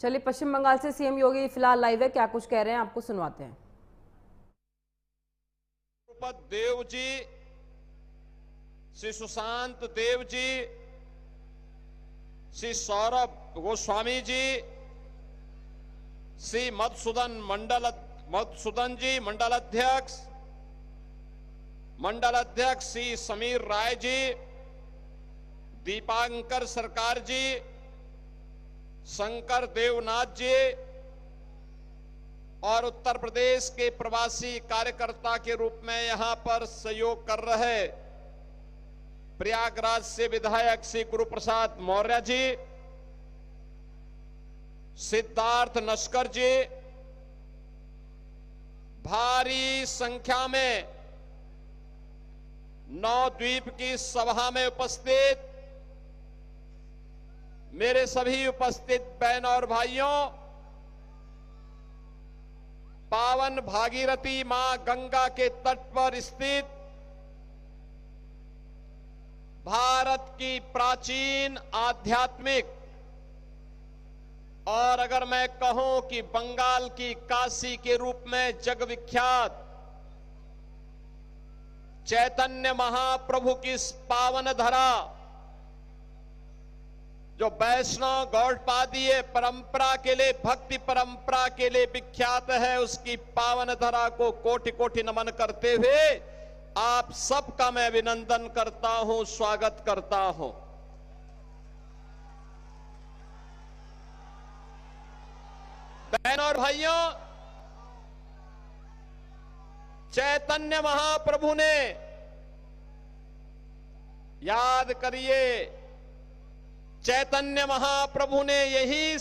चलिए, पश्चिम बंगाल से सीएम योगी फिलहाल लाइव है, क्या कुछ कह रहे हैं आपको सुनवाते हैं। देव जी, श्री सुशांत देव जी, श्री सौरभ गोस्वामी जी, श्री मधुसूदन जी मंडल अध्यक्ष श्री समीर राय जी, दीपांकर सरकार जी, शंकर देवनाथ जी और उत्तर प्रदेश के प्रवासी कार्यकर्ता के रूप में यहां पर सहयोग कर रहे प्रयागराज से विधायक श्री गुरु प्रसाद मौर्य जी, सिद्धार्थ नस्कर जी, भारी संख्या में नवद्वीप की सभा में उपस्थित मेरे सभी उपस्थित बहन और भाइयों, पावन भागीरथी मां गंगा के तट पर स्थित भारत की प्राचीन आध्यात्मिक और अगर मैं कहूं कि बंगाल की काशी के रूप में जगविख्यात चैतन्य महाप्रभु की इस पावन धरा, जो वैष्णव गौड़पादीय परंपरा के लिए, भक्ति परंपरा के लिए विख्यात है, उसकी पावन धरा को कोटि कोटि नमन करते हुए आप सबका मैं अभिनंदन करता हूं, स्वागत करता हूं। बहनों और भाइयों, चैतन्य महाप्रभु ने, याद करिए, चैतन्य महाप्रभु ने यहीं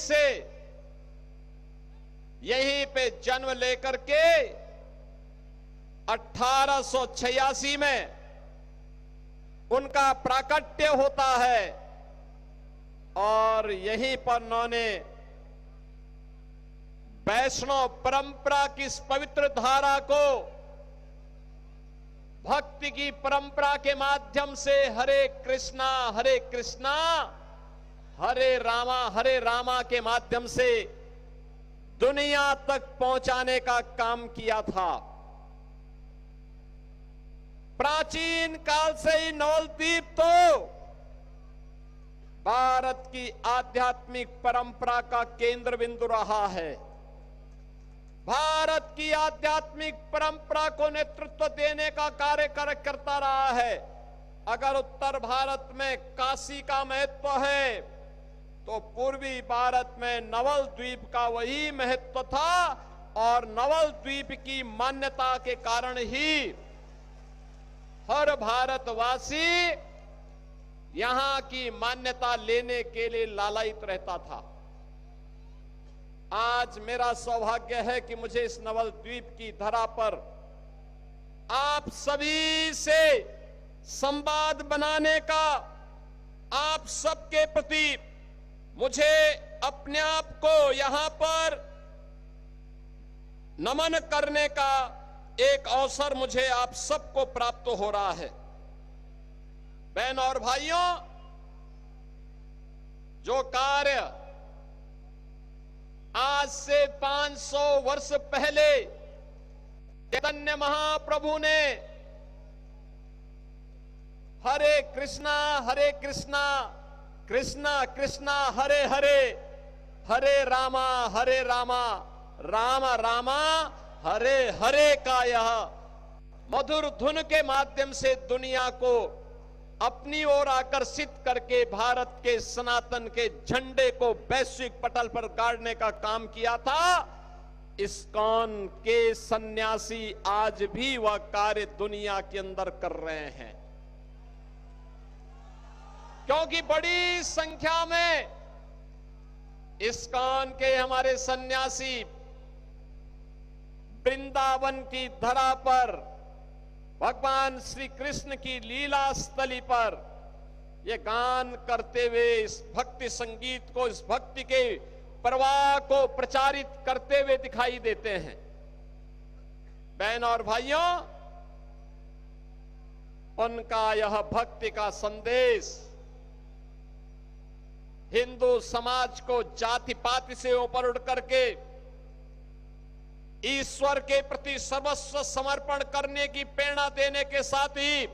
पे जन्म लेकर के 1886 में उनका प्राकट्य होता है और यहीं पर उन्होंने वैष्णव परंपरा की इस पवित्र धारा को भक्ति की परंपरा के माध्यम से हरे कृष्णा हरे रामा के माध्यम से दुनिया तक पहुंचाने का काम किया था। प्राचीन काल से ही नवद्वीप तो भारत की आध्यात्मिक परंपरा का केंद्र बिंदु रहा है। भारत की आध्यात्मिक परंपरा को नेतृत्व देने का कार्य करता रहा है। अगर उत्तर भारत में काशी का महत्व है तो पूर्वी भारत में नवल द्वीप का वही महत्व था और नवल द्वीप की मान्यता के कारण ही हर भारतवासी यहां की मान्यता लेने के लिए लालायित रहता था। आज मेरा सौभाग्य है कि मुझे इस नवल द्वीप की धरा पर आप सभी से संवाद बनाने का, आप सबके प्रति मुझे अपने आप को यहां पर नमन करने का एक अवसर मुझे आप सबको प्राप्त हो रहा है। बहन और भाइयों, जो कार्य आज से 500 वर्ष पहले चैतन्य महाप्रभु ने हरे कृष्णा कृष्णा कृष्णा हरे हरे, हरे रामा राम रामा हरे हरे का यह मधुर धुन के माध्यम से दुनिया को अपनी ओर आकर्षित करके भारत के सनातन के झंडे को वैश्विक पटल पर गाड़ने का काम किया था, इस्कॉन के सन्यासी आज भी वह कार्य दुनिया के अंदर कर रहे हैं। क्योंकि बड़ी संख्या में इस्कॉन के हमारे सन्यासी वृंदावन की धरा पर भगवान श्री कृष्ण की लीला स्थली पर ये गान करते हुए इस भक्ति संगीत को, इस भक्ति के प्रवाह को प्रचारित करते हुए दिखाई देते हैं। बहन और भाइयों, उनका यह भक्ति का संदेश हिंदू समाज को जाति पाति से ऊपर उठ करके ईश्वर के प्रति सर्वस्व समर्पण करने की प्रेरणा देने के साथ ही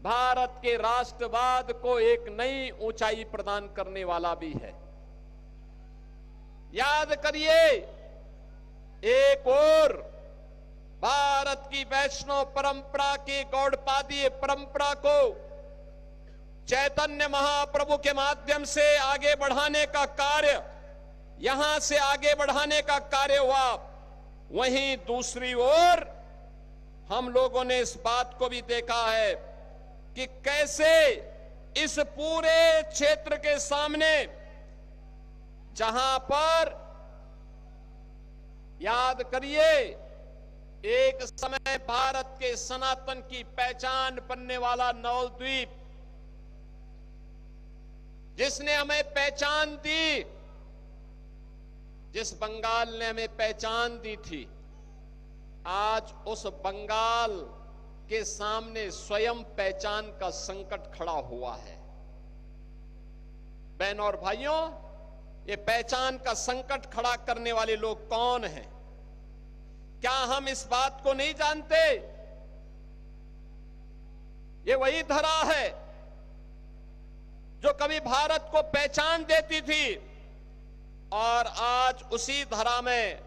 भारत के राष्ट्रवाद को एक नई ऊंचाई प्रदान करने वाला भी है। याद करिए, एक और भारत की वैष्णव परंपरा की गौड़पादीय परंपरा को चैतन्य महाप्रभु के माध्यम से आगे बढ़ाने का कार्य, यहां से आगे बढ़ाने का कार्य हुआ। वहीं दूसरी ओर हम लोगों ने इस बात को भी देखा है कि कैसे इस पूरे क्षेत्र के सामने, जहां पर याद करिए एक समय भारत के सनातन की पहचान बनने वाला नवद्वीप, जिसने हमें पहचान दी, जिस बंगाल ने हमें पहचान दी थी, आज उस बंगाल के सामने स्वयं पहचान का संकट खड़ा हुआ है। बहनों और भाइयों, ये पहचान का संकट खड़ा करने वाले लोग कौन हैं? क्या हम इस बात को नहीं जानते? ये वही धरा है जो कभी भारत को पहचान देती थी और आज उसी धरा में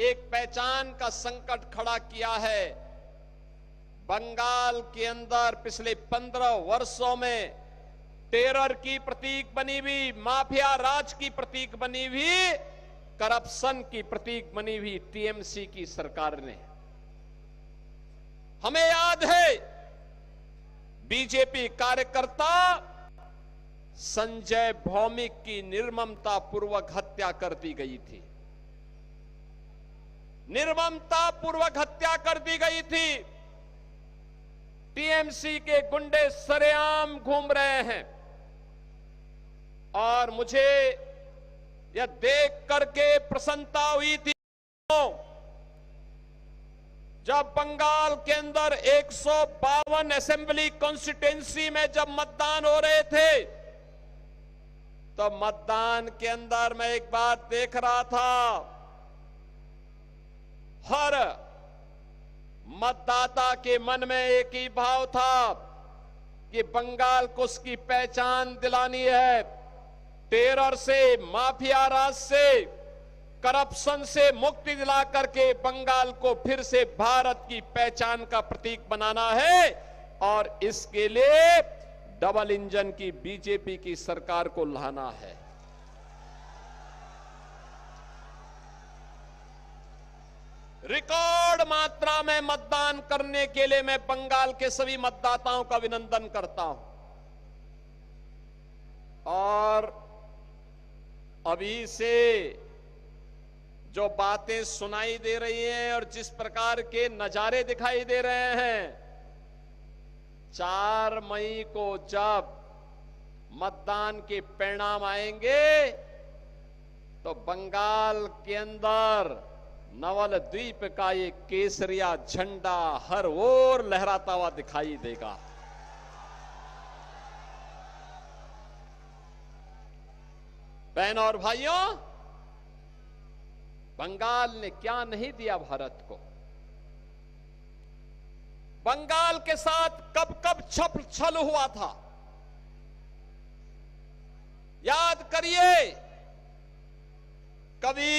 एक पहचान का संकट खड़ा किया है। बंगाल के अंदर पिछले 15 वर्षों में टेरर की प्रतीक बनी हुई, माफिया राज की प्रतीक बनी हुई, करप्शन की प्रतीक बनी हुई टीएमसी की सरकार ने, हमें याद है बीजेपी कार्यकर्ता संजय भौमिक की निर्ममता पूर्वक हत्या कर दी गई थी। निर्ममता पूर्वक हत्या कर दी गई थी। टीएमसी के गुंडे सरेआम घूम रहे हैं और मुझे यह देख करके प्रसन्नता हुई थी जब बंगाल के अंदर 152 असेंबली कॉन्स्टिट्यूंसी में जब मतदान हो रहे थे, तो मतदान के अंदर मैं एक बात देख रहा था, हर मतदाता के मन में एक ही भाव था कि बंगाल को उसकी पहचान दिलानी है। टेरर से, माफिया राज से, करप्शन से मुक्ति दिला करके बंगाल को फिर से भारत की पहचान का प्रतीक बनाना है और इसके लिए डबल इंजन की बीजेपी की सरकार को लाना है। रिकॉर्ड मात्रा में मतदान करने के लिए मैं बंगाल के सभी मतदाताओं का अभिनंदन करता हूं और अभी से जो बातें सुनाई दे रही हैं और जिस प्रकार के नजारे दिखाई दे रहे हैं, 4 मई को जब मतदान के परिणाम आएंगे तो बंगाल के अंदर नवलद्वीप का ये केसरिया झंडा हर ओर लहराता हुआ दिखाई देगा। बहनों और भाइयों, बंगाल ने क्या नहीं दिया भारत को। बंगाल के साथ कब कब छल हुआ था, याद करिए। कभी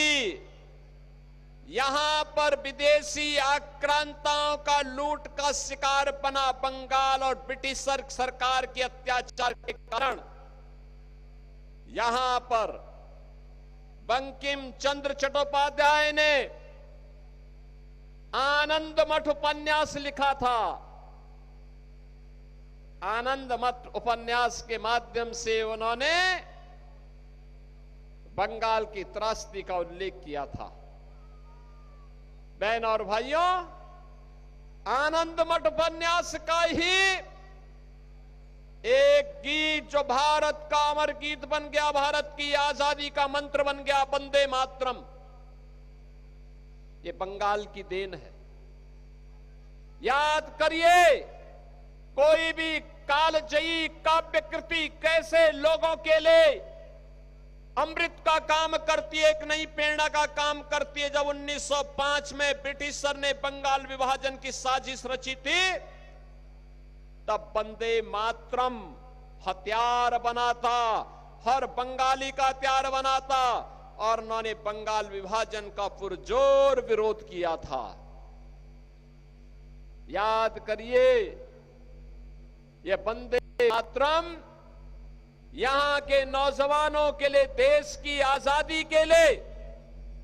यहां पर विदेशी आक्रांताओं का लूट का शिकार बना बंगाल और ब्रिटिश सरकार के अत्याचार के कारण यहां पर बंकिम चंद्र चट्टोपाध्याय ने आनंद मठ उपन्यास लिखा था। आनंद मठ उपन्यास के माध्यम से उन्होंने बंगाल की त्रासदी का उल्लेख किया था। बहन और भाइयों, आनंद मठ उपन्यास का ही एक गीत जो भारत का अमर गीत बन गया, भारत की आजादी का मंत्र बन गया, वंदे मातरम, ये बंगाल की देन है। याद करिए, कोई भी कालजयी काव्य कृति कैसे लोगों के लिए अमृत का काम करती है, एक नई प्रेरणा का काम करती है। जब 1905 में ब्रिटिशर ने बंगाल विभाजन की साजिश रची थी, तब वंदे मातरम हथियार बना था, हर बंगाली का हथियार बना था, और उन्होंने बंगाल विभाजन का पुरजोर विरोध किया था। याद करिए, ये वंदे मातरम यहां के नौजवानों के लिए, देश की आजादी के लिए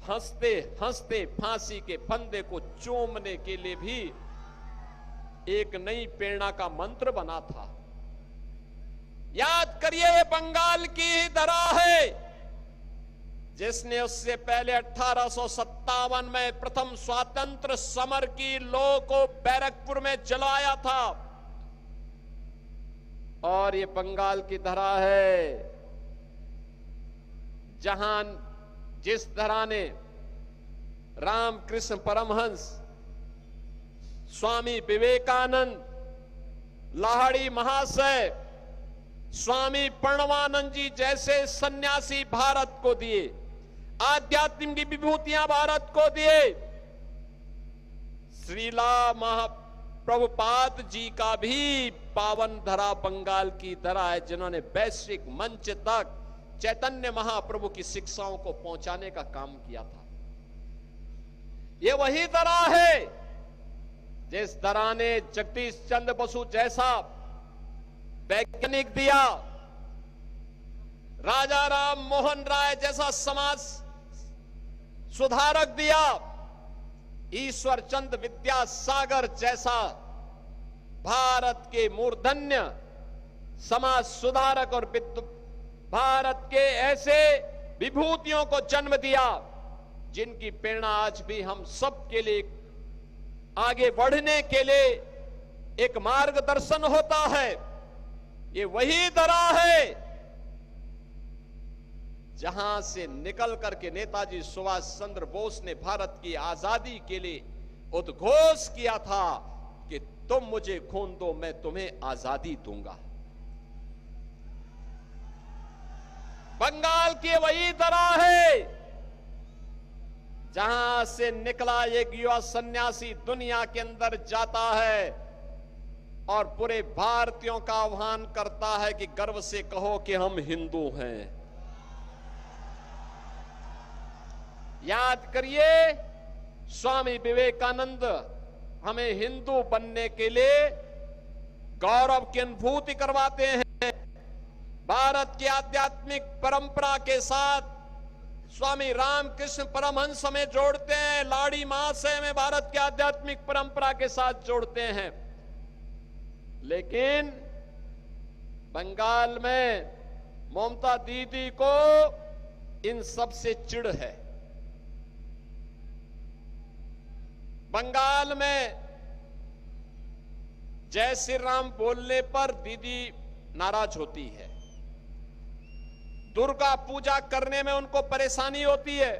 हंसते हंसते फांसी के फंदे को चूमने के लिए भी एक नई प्रेरणा का मंत्र बना था। याद करिए, ये बंगाल की ही धरा है जिसने उससे पहले 1857 में प्रथम स्वातंत्र समर की लौ को बैरकपुर में जलाया था। और ये बंगाल की धरा है जहां जिस धरा ने रामकृष्ण परमहंस, स्वामी विवेकानंद, लाहिड़ी महाशय, स्वामी प्रणवानंद जी जैसे सन्यासी भारत को दिए, आध्यात्म की विभूतियां भारत को दिए, श्रीला महाप्रभुपाद जी का भी पावन धरा बंगाल की धरा है, जिन्होंने वैश्विक मंच तक चैतन्य महाप्रभु की शिक्षाओं को पहुंचाने का काम किया था। ये वही धरा है जिस धरा ने जगदीश चंद्र बसु जैसा वैज्ञानिक दिया, राजा राम मोहन राय जैसा समाज सुधारक दिया, ईश्वर चंद्र विद्यासागर जैसा भारत के मूर्धन्य समाज सुधारक और भारत के ऐसे विभूतियों को जन्म दिया, जिनकी प्रेरणा आज भी हम सब के लिए आगे बढ़ने के लिए एक मार्गदर्शन होता है। ये वही धरा है जहां से निकल करके नेताजी सुभाष चंद्र बोस ने भारत की आजादी के लिए उद्घोष किया था कि तुम मुझे खून दो, मैं तुम्हें आजादी दूंगा। बंगाल की वही धरा है जहां से निकला एक युवा सन्यासी दुनिया के अंदर जाता है और पूरे भारतीयों का आह्वान करता है कि गर्व से कहो कि हम हिंदू हैं। याद करिए, स्वामी विवेकानंद हमें हिंदू बनने के लिए गौरव की अनुभूति करवाते हैं। भारत की आध्यात्मिक परंपरा के साथ स्वामी रामकृष्ण परमहंस हमें जोड़ते हैं, लाहिड़ी महाशय में भारत की आध्यात्मिक परंपरा के साथ जोड़ते हैं। लेकिन बंगाल में ममता दीदी को इन सब से चिढ़ है। बंगाल में जय श्री राम बोलने पर दीदी नाराज होती है, दुर्गा पूजा करने में उनको परेशानी होती है।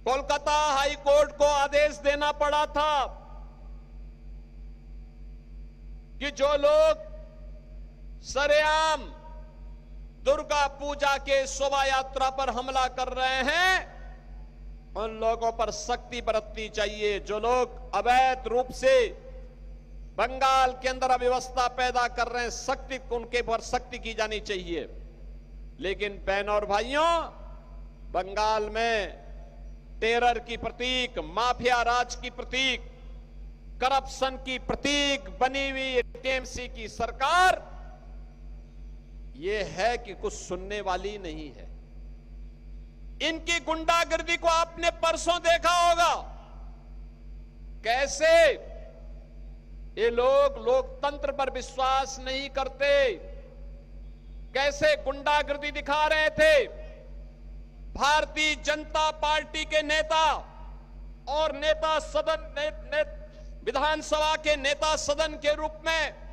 कोलकाता हाई कोर्ट को आदेश देना पड़ा था कि जो लोग सरेआम दुर्गा पूजा के शोभा यात्रा पर हमला कर रहे हैं, उन लोगों पर सख्ती बरतनी चाहिए। जो लोग अवैध रूप से बंगाल के अंदर अव्यवस्था पैदा कर रहे हैं, सख्ती उनके पर सख्ती की जानी चाहिए। लेकिन बहनों और भाइयों, बंगाल में टेरर की प्रतीक, माफिया राज की प्रतीक, करप्शन की प्रतीक बनी हुई टीएमसी की सरकार ये है कि कुछ सुनने वाली नहीं है। इनकी गुंडागर्दी को आपने परसों देखा होगा, कैसे ये लोग लोकतंत्र पर विश्वास नहीं करते, कैसे गुंडागर्दी दिखा रहे थे। भारतीय जनता पार्टी के नेता और नेता सदन विधानसभा के नेता सदन के रूप में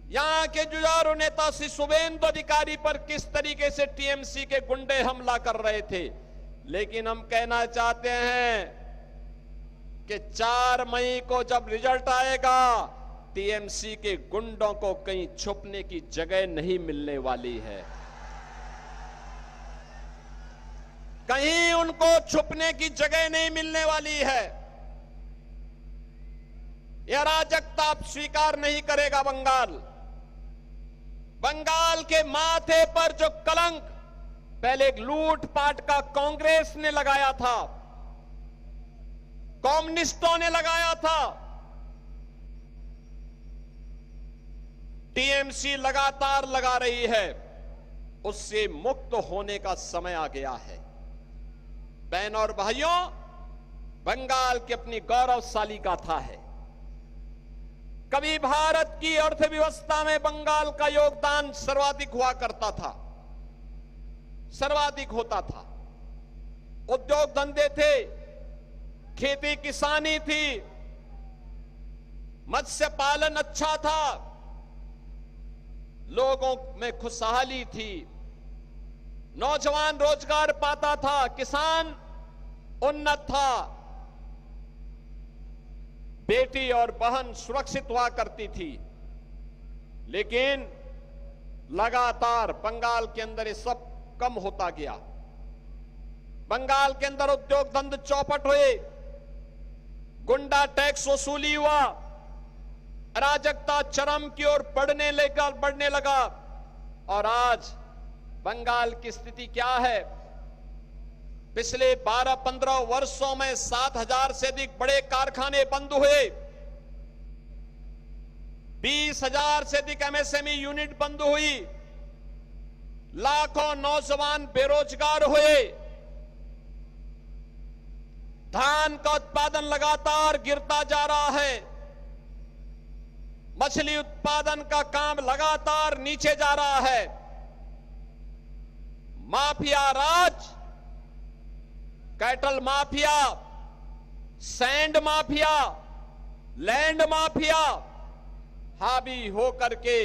यहां के जुझारू नेता श्री शुभेंदु अधिकारी पर किस तरीके से टीएमसी के गुंडे हमला कर रहे थे। लेकिन हम कहना चाहते हैं कि 4 मई को जब रिजल्ट आएगा, टीएमसी के गुंडों को कहीं छुपने की जगह नहीं मिलने वाली है। कहीं उनको छुपने की जगह नहीं मिलने वाली है। यह अराजकता अब स्वीकार नहीं करेगा बंगाल। बंगाल के माथे पर जो कलंक पहले एक लूटपाट का कांग्रेस ने लगाया था, कम्युनिस्टों ने लगाया था, टीएमसी लगातार लगा रही है, उससे मुक्त होने का समय आ गया है। बहन और भाइयों, बंगाल की अपनी गौरवशाली गाथा है। कभी भारत की अर्थव्यवस्था में बंगाल का योगदान सर्वाधिक हुआ करता था, सर्वाधिक होता था। उद्योग धंधे थे, खेती किसानी थी, मत्स्य पालन अच्छा था, लोगों में खुशहाली थी, नौजवान रोजगार पाता था, किसान उन्नत था, बेटी और बहन सुरक्षित हुआ करती थी। लेकिन लगातार बंगाल के अंदर ये सब कम होता गया। बंगाल के अंदर उद्योग धंधे चौपट हुए, गुंडा टैक्स वसूली हुआ, अराजकता चरम की ओर बढ़ने लगा। और आज बंगाल की स्थिति क्या है? पिछले 12-15 वर्षों में 7,000 से अधिक बड़े कारखाने बंद हुए, 20,000 से अधिक एमएसएमई यूनिट बंद हुई, लाखों नौजवान बेरोजगार हुए, धान का उत्पादन लगातार गिरता जा रहा है, मछली उत्पादन का काम लगातार नीचे जा रहा है। माफिया राज, cattle mafia, sand mafia, land mafia हावी होकर के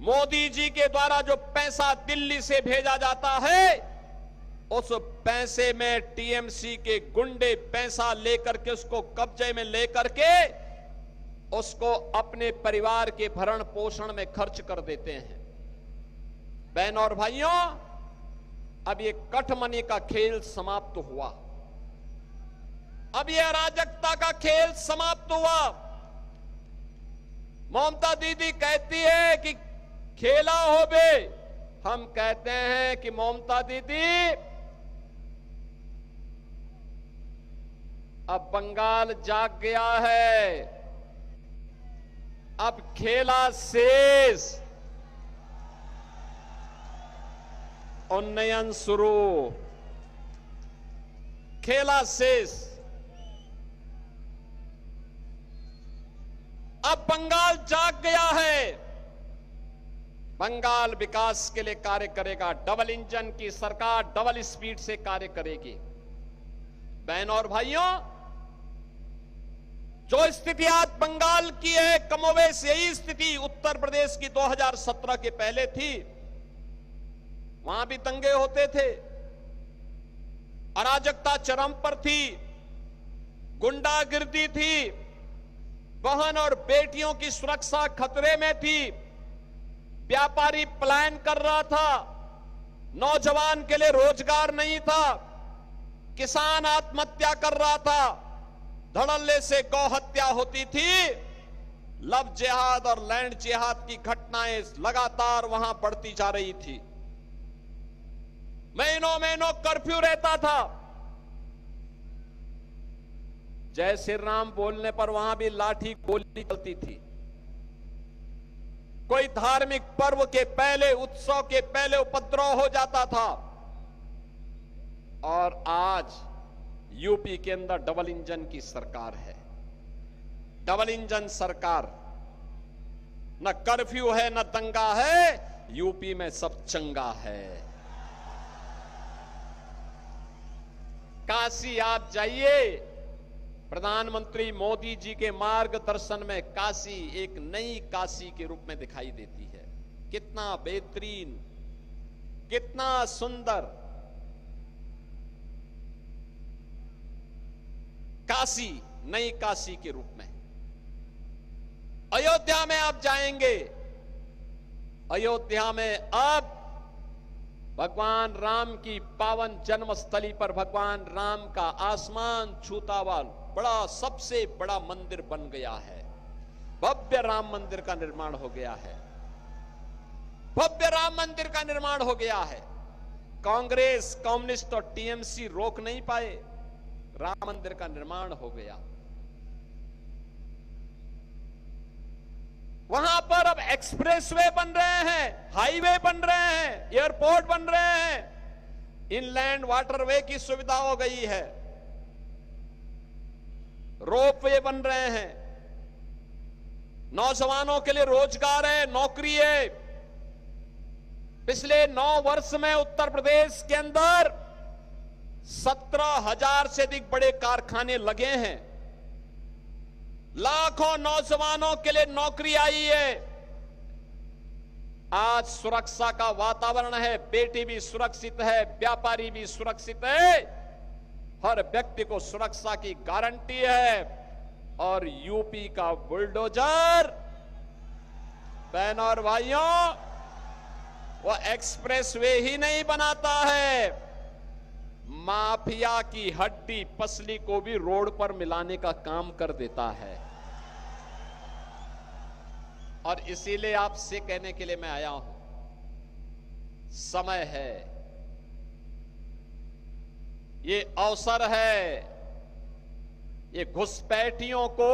मोदी जी के द्वारा जो पैसा दिल्ली से भेजा जाता है, उस पैसे में टीएमसी के गुंडे पैसा लेकर के उसको कब्जे में लेकर के उसको अपने परिवार के भरण पोषण में खर्च कर देते हैं। बहन और भाइयों, अब ये कठमनी का खेल समाप्त हुआ, अब ये अराजकता का खेल समाप्त हुआ। ममता दीदी कहती है कि खेला हो बे, हम कहते हैं कि ममता दीदी, अब बंगाल जाग गया है, अब खेला शेष, उन्नयन शुरू, खेला शेष। अब बंगाल जाग गया है, बंगाल विकास के लिए कार्य करेगा, डबल इंजन की सरकार डबल स्पीड से कार्य करेगी। बहन और भाइयों, जो स्थिति आज बंगाल की है, कमोबेश यही स्थिति उत्तर प्रदेश की 2017 के पहले थी। वहां भी दंगे होते थे, अराजकता चरम पर थी, गुंडागिर्दी थी, बहन और बेटियों की सुरक्षा खतरे में थी, व्यापारी पलायन कर रहा था, नौजवान के लिए रोजगार नहीं था, किसान आत्महत्या कर रहा था, धड़ल्ले से गौ हत्या होती थी, लव जिहाद और लैंड जिहाद की घटनाएं लगातार वहां बढ़ती जा रही थी। महीनों महीनों कर्फ्यू रहता था। जय श्री राम बोलने पर वहां भी लाठी गोली चलती थी। कोई धार्मिक पर्व के पहले, उत्सव के पहले उपद्रव हो जाता था। और आज यूपी के अंदर डबल इंजन की सरकार है। डबल इंजन सरकार, न कर्फ्यू है न दंगा है, यूपी में सब चंगा है। काशी आप जाइए, प्रधानमंत्री मोदी जी के मार्गदर्शन में काशी एक नई काशी के रूप में दिखाई देती है। कितना बेहतरीन, कितना सुंदर काशी नई काशी के रूप में। अयोध्या में आप जाएंगे, अयोध्या में अब भगवान राम की पावन जन्मस्थली पर भगवान राम का आसमान छूता हुआ बड़ा, सबसे बड़ा मंदिर बन गया है। भव्य राम मंदिर का निर्माण हो गया है, भव्य राम मंदिर का निर्माण हो गया है। कांग्रेस, कम्युनिस्ट और टीएमसी रोक नहीं पाए, राम मंदिर का निर्माण हो गया। वहां पर अब एक्सप्रेसवे बन रहे हैं, हाईवे बन रहे हैं, एयरपोर्ट बन रहे हैं, इनलैंड वाटरवे की सुविधा हो गई है, रोपवे बन रहे हैं, नौजवानों के लिए रोजगार है, नौकरी है। पिछले 9 वर्ष में उत्तर प्रदेश के अंदर 17,000 से अधिक बड़े कारखाने लगे हैं, लाखों नौजवानों के लिए नौकरी आई है। आज सुरक्षा का वातावरण है, बेटी भी सुरक्षित है, व्यापारी भी सुरक्षित है, हर व्यक्ति को सुरक्षा की गारंटी है। और यूपी का बुलडोजर, बहनों और भाइयों, वो एक्सप्रेसवे ही नहीं बनाता है, माफिया की हड्डी पसली को भी रोड पर मिलाने का काम कर देता है। और इसीलिए आपसे कहने के लिए मैं आया हूं, समय है, ये अवसर है, ये घुसपैठियों को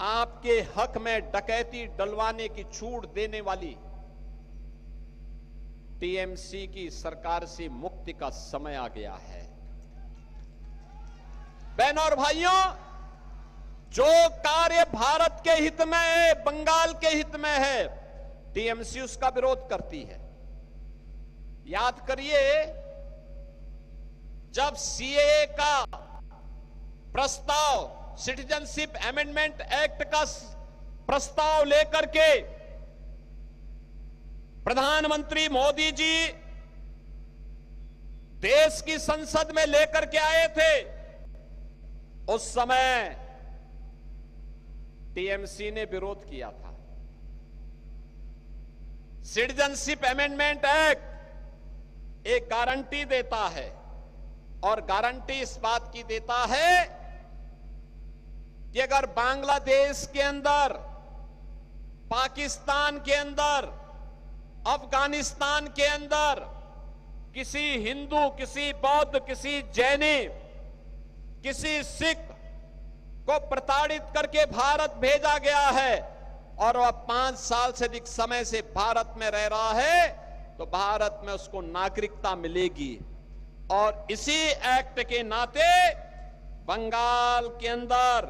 आपके हक में डकैती डलवाने की छूट देने वाली टीएमसी की सरकार से मुक्ति का समय आ गया है। बहनों और भाइयों, जो कार्य भारत के हित में है, बंगाल के हित में है, टीएमसी उसका विरोध करती है। याद करिए, जब सीएए का प्रस्ताव, सिटीजनशिप अमेंडमेंट एक्ट का प्रस्ताव लेकर के प्रधानमंत्री मोदी जी देश की संसद में लेकर के आए थे, उस समय टीएमसी ने विरोध किया था। सिटीजनशिप अमेंडमेंट एक्ट एक गारंटी देता है, और गारंटी इस बात की देता है कि अगर बांग्लादेश के अंदर, पाकिस्तान के अंदर, अफगानिस्तान के अंदर किसी हिंदू, किसी बौद्ध, किसी जैनी, किसी सिख को प्रताड़ित करके भारत भेजा गया है और वह 5 साल से अधिक समय से भारत में रह रहा है, तो भारत में उसको नागरिकता मिलेगी। और इसी एक्ट के नाते बंगाल के अंदर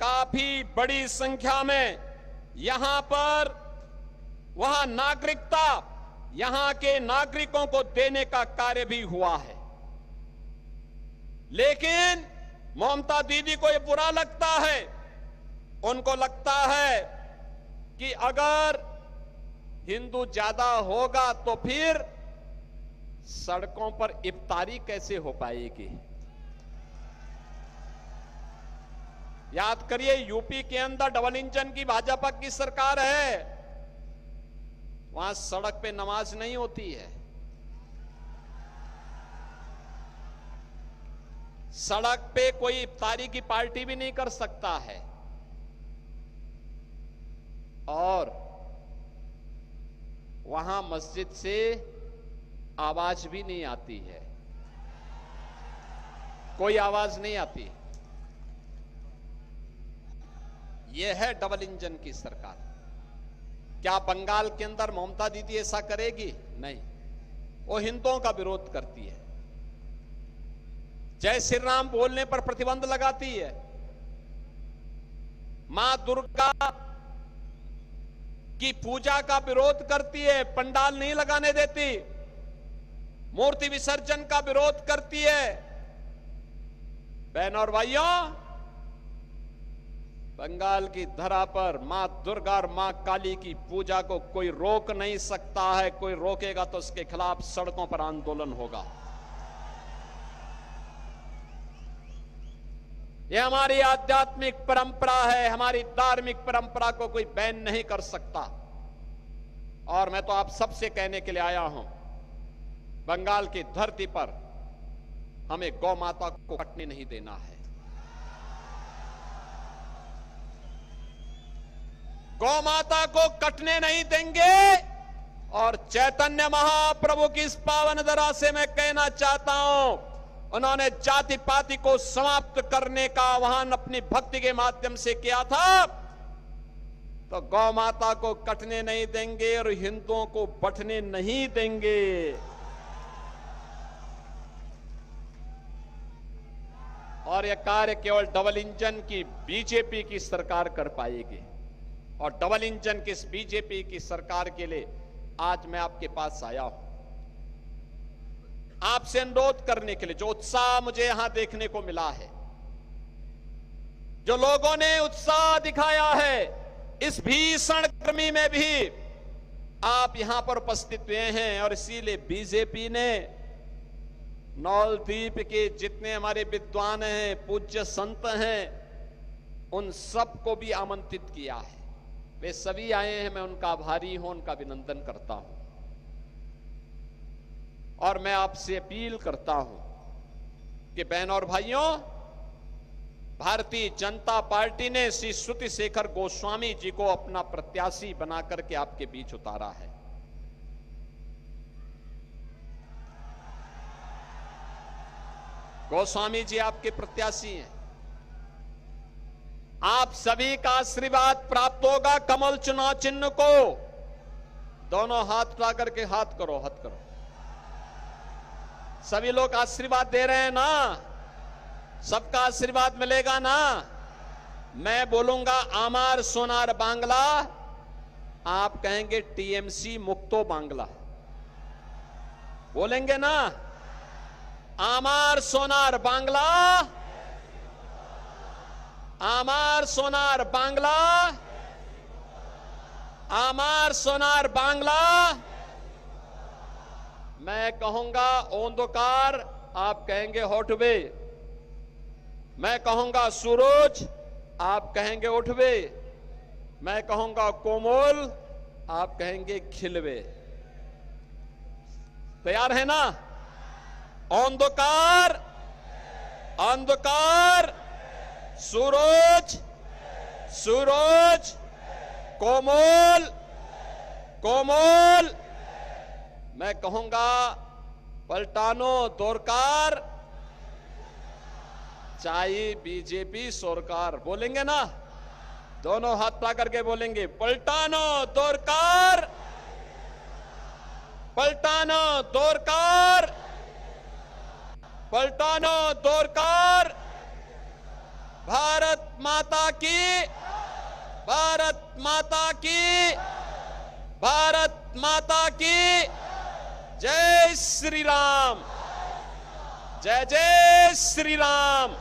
काफी बड़ी संख्या में यहां पर वहां नागरिकता, यहां के नागरिकों को देने का कार्य भी हुआ है। लेकिन ममता दीदी को यह बुरा लगता है, उनको लगता है कि अगर हिंदू ज्यादा होगा तो फिर सड़कों पर इफ्तारी कैसे हो पाएगी। याद करिए, यूपी के अंदर डबल इंजन की भाजपा की सरकार है, वहां सड़क पे नमाज नहीं होती है, सड़क पे कोई इफ्तारी की पार्टी भी नहीं कर सकता है, और वहां मस्जिद से आवाज भी नहीं आती है, कोई आवाज नहीं आती। यह है डबल इंजन की सरकार। क्या बंगाल के अंदर ममता दीदी ऐसा करेगी? नहीं, वो हिंदुओं का विरोध करती है, जय श्री राम बोलने पर प्रतिबंध लगाती है, मां दुर्गा की पूजा का विरोध करती है, पंडाल नहीं लगाने देती, मूर्ति विसर्जन का विरोध करती है। बहनों और भाइयों, बंगाल की धरा पर मां दुर्गा और मां काली की पूजा को कोई रोक नहीं सकता है, कोई रोकेगा तो उसके खिलाफ सड़कों पर आंदोलन होगा। ये हमारी आध्यात्मिक परंपरा है, हमारी धार्मिक परंपरा को कोई बैन नहीं कर सकता। और मैं तो आप सबसे कहने के लिए आया हूं, बंगाल की धरती पर हमें गौ माता को कटने नहीं देना है। गौ माता को कटने नहीं देंगे। और चैतन्य महाप्रभु की इस पावन धरा से मैं कहना चाहता हूं, उन्होंने जाति पाति को समाप्त करने का आह्वान अपनी भक्ति के माध्यम से किया था। तो गौ माता को कटने नहीं देंगे और हिंदुओं को बंटने नहीं देंगे। और यह कार्य केवल डबल इंजन की बीजेपी की सरकार कर पाएगी। और डबल इंजन की इस बीजेपी की सरकार के लिए आज मैं आपके पास आया हूं, आपसे अनुरोध करने के लिए। जो उत्साह मुझे यहां देखने को मिला है, जो लोगों ने उत्साह दिखाया है, इस भीषण गर्मी में भी आप यहां पर उपस्थित हुए हैं। और इसीलिए बीजेपी ने नौलदीप के जितने हमारे विद्वान हैं, पूज्य संत हैं, उन सबको भी आमंत्रित किया है। वे सभी आए हैं, मैं उनका आभारी हूं, उनका अभिनंदन करता हूं। और मैं आपसे अपील करता हूं कि बहनों और भाइयों, भारतीय जनता पार्टी ने श्री श्रुति शेखर गोस्वामी जी को अपना प्रत्याशी बना करके आपके बीच उतारा है। गोस्वामी जी आपके प्रत्याशी हैं। आप सभी का आशीर्वाद प्राप्त होगा कमल चुनाव चिन्ह को। दोनों हाथ उठा करके हाथ करो। सभी लोग आशीर्वाद दे रहे हैं ना? सबका आशीर्वाद मिलेगा ना? मैं बोलूंगा आमार सोनार बांग्ला, आप कहेंगे टीएमसी मुक्तो बांग्ला। बोलेंगे ना? आमार सोनार बांग्ला, आमार सोनार बांग्ला, आमार सोनार बांग्ला। मैं कहूंगा ओंधकार, आप कहेंगे होठवे। मैं कहूंगा सूरज, आप कहेंगे उठवे। मैं कहूंगा कोमल, आप कहेंगे खिलवे। तैयार है ना? अंधकार, अंधकार, सूरज, सूरज, कोमल, कोमल। मैं कहूंगा पलटानो दोरकार, चाहे बीजेपी सरकार। बोलेंगे ना? दोनों हाथ पकड़ करके बोलेंगे पलटानो दोरकार, पलटानो दोरकार, पलटानो दोरकार। भारत माता की, भारत माता की, भारत माता की जय श्री राम, जय जय श्री राम।